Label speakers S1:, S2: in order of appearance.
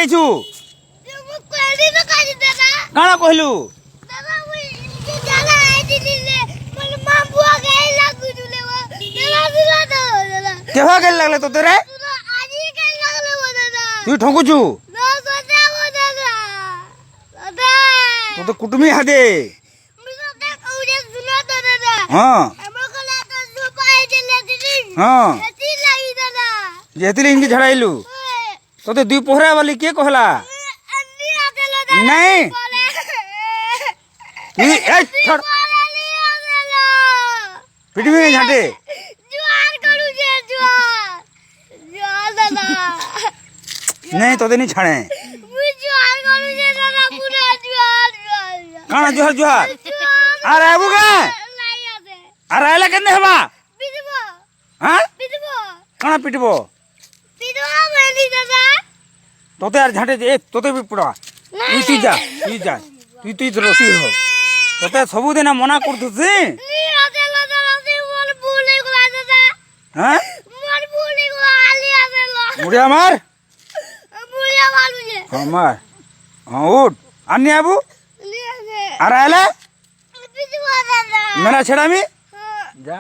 S1: ଯାଇଛୁ କାଣା କହିଲୁ କେଭା କେନ୍ ଲାଗଲେ ତୋତେ ରେ তুই ঠকুଛୁ তোতে কুটুমি হাদে হ্যাঁ হ্যাঁ যেতিলে ইনকি ঝাড়াইলু তোতে দুই পোহরা বালি কে কহলা নাই তুই এই ছড় পিটবি না ঝাঁটে नहीं तो नहीं छाड़े काना जुहार जुहार अरे आबू का अरे आला केने हवा हां काना पिटबो तोते यार झाटे ए तोते भी पड़ा तू जा तू रोसी हो तोते सब दिन मना करतु से हां मुड़िया मार मार हाँ उठ अन्य आबू अरे आला मेरा छेड़ा में जा